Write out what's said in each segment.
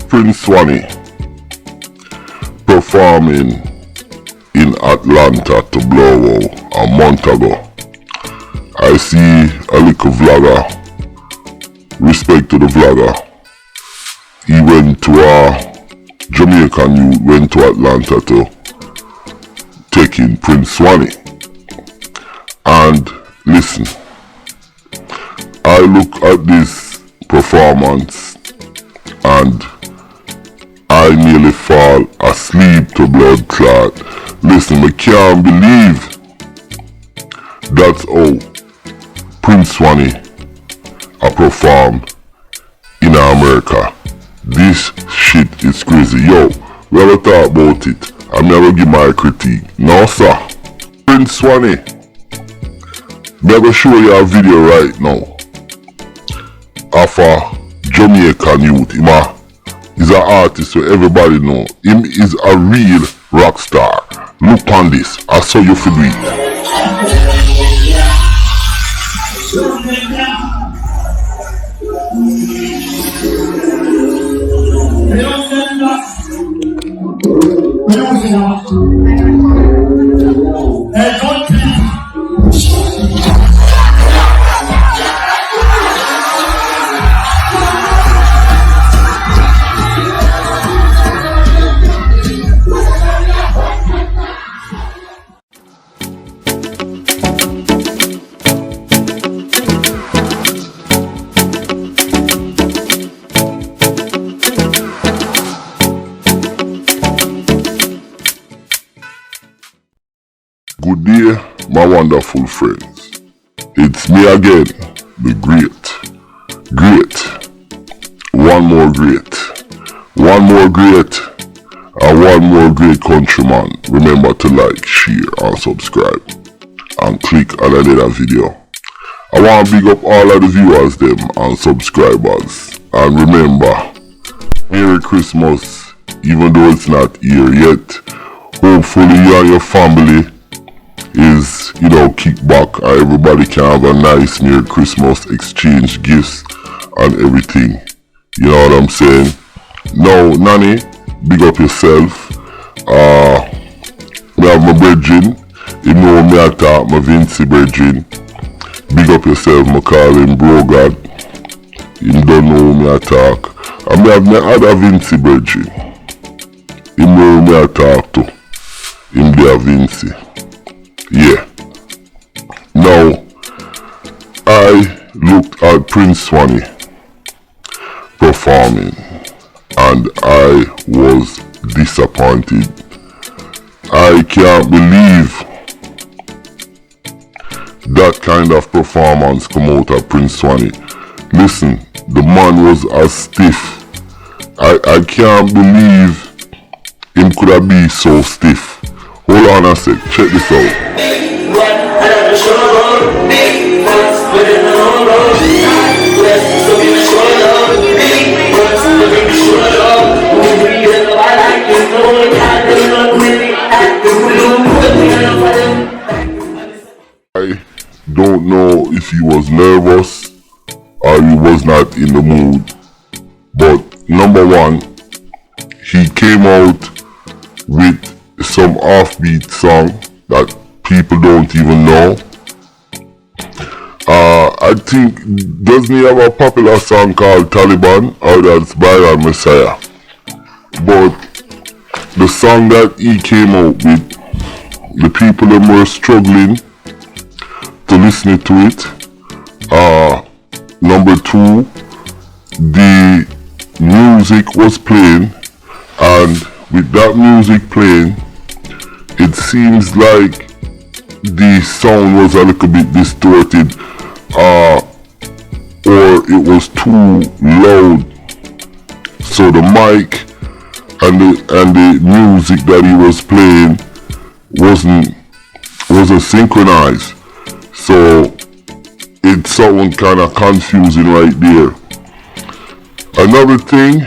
Prince Swanny performing in Atlanta to blow a month ago. I see a little vlogger, respect to the vlogger, he went to Jamaican youth, went to Atlanta to take in Prince Swanny. And listen, I look at this performance and I nearly fall asleep to blood clot. Listen, I can't believe that's how Prince Swanny perform in America. This shit is crazy. Yo, we have to talk about it. I'm never give my critique. No sir. Prince Swanny, I'm going to show you a video right now of a Jamaican youth. He's an artist so everybody know. Him is a real rock star. Look on this. I saw you for it. Good day, my wonderful friends. It's me again, the great, one more great, and one more great countryman. Remember to like, share, and subscribe, and click on another video. I want to big up all of the viewers them and subscribers. And remember, Merry Christmas, even though it's not here yet. Hopefully you and your family is, kick back and everybody can have a nice Merry Christmas, exchange gifts and everything. You know what I'm saying? Now, Nanny, big up yourself. We have my brethren. You know me I talk, my Vinci brethren. Big up yourself, my call him Bro God. You don't know me I talk. And me have my other Vinci brethren. You know me I talk to. Him there Vinci. Yeah. Now, I looked at Prince Swanny performing and I was disappointed. I can't believe that kind of performance come out of Prince Swanny. Listen, the man was as stiff. I can't believe him could have been so stiff. Hold on a sec, check this out. I don't know if he was nervous or he was not in the mood, but number one, he came out with some offbeat song that people don't even know. I think, doesn't he have a popular song called Taliban, or that's Byron Messiah? But the song that he came out with, the people that were struggling to listen to it. Number two, the music was playing, and with that music playing, it seems like the sound was a little bit distorted, or it was too loud, so the mic and the music that he was playing wasn't synchronized, so it sounded kind of confusing right there. Another thing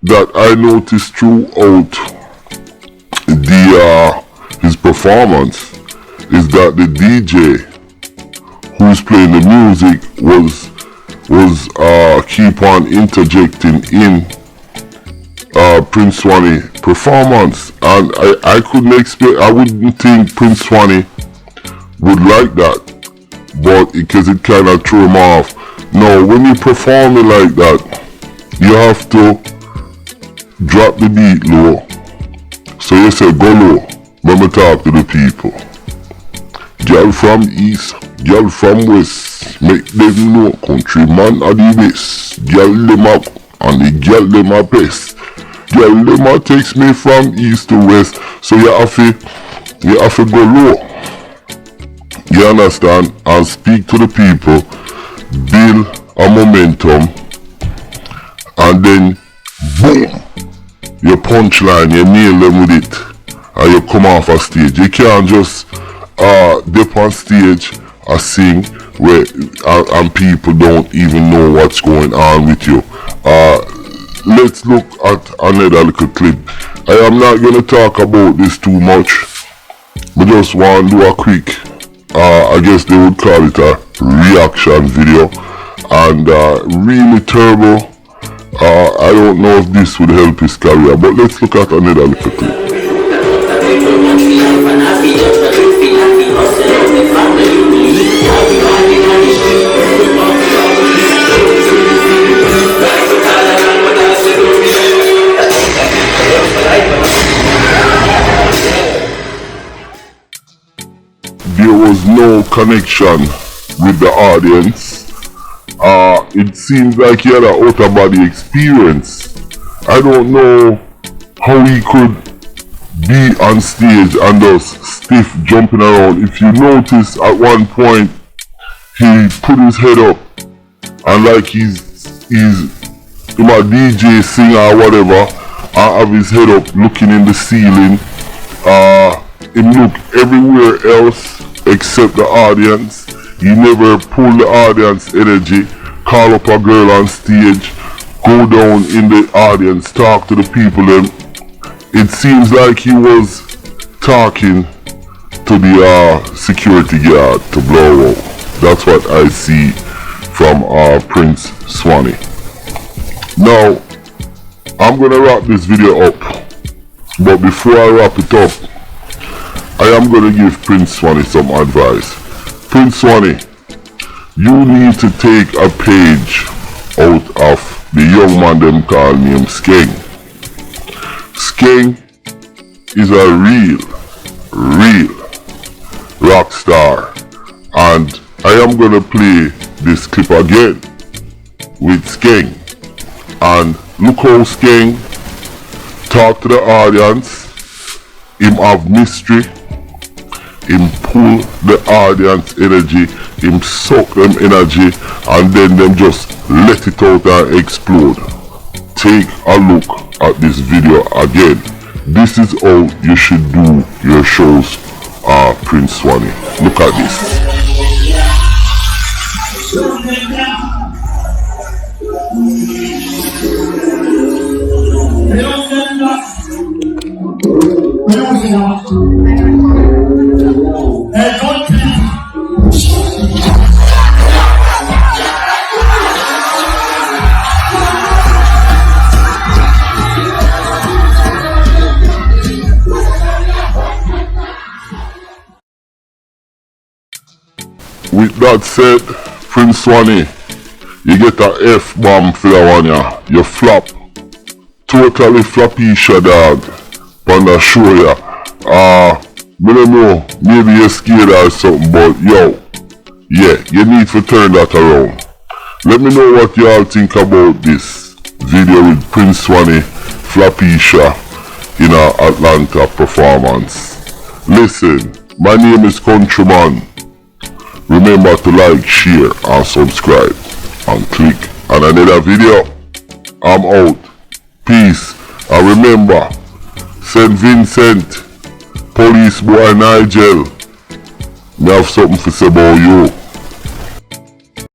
that I noticed throughout his performance is that the DJ who's playing the music was keep on interjecting in Prince Swanny performance, and I couldn't expect, I wouldn't think Prince Swanny would like that, but because it kind of threw him off. No, when you perform it like that, you have to drop the beat low. So you say go low when we talk to the people. Girl from east, girl from west, make them know countryman are the best. Girl them up and the girl them are best. Girl them a text me from east to west, so you have to go low. You understand? And speak to the people, build a momentum, and then boom, your punchline, you nail them with it, and you come off a stage. You can't just dip on stage and sing where and people don't even know what's going on with you. Let's look at another little clip. I am not going to talk about this too much, but just want to do a quick, I guess they would call it a reaction video, and really turbo. I don't know if this would help his career, but let's look at another little clip. There was no connection with the audience. It seems like he had an out-of-body experience. I don't know how he could be on stage and just stiff jumping around. If you notice, at one point he put his head up and like he's a DJ singer or whatever, and have his head up looking in the ceiling. He look everywhere else except the audience. He never pull the audience energy, call up a girl on stage, go down in the audience, talk to the people. Then it seems like he was talking to the security guard to blow out. That's what I see from Prince Swanny. Now, I'm gonna wrap this video up, but before I wrap it up, I am gonna give Prince Swanny some advice. Prince Swanny, you need to take a page out of the young man them call him Skeng. Skeng is a real rock star, and I am gonna play this clip again with Skeng, and look how Skeng talk to the audience. Him have mystery, him pull the audience energy, him suck them energy, and then them just let it out and explode. Take a look at this video again. This is how you should do your shows, Prince Swanny. Look at this. With that said, Prince Swanny, you get a F-bomb for that one, yeah. You flop. Totally floppisha, dog. On the show, yeah. I don't know, maybe you're scared or something, but yo, yeah, you need to turn that around. Let me know what y'all think about this video with Prince Swanny, floppisha in a Atlanta performance. Listen, my name is Countryman. Remember to like, share, and subscribe, and click on another video. I'm out. Peace. And remember, St. Vincent, Police Boy Nigel, me have something to say about you.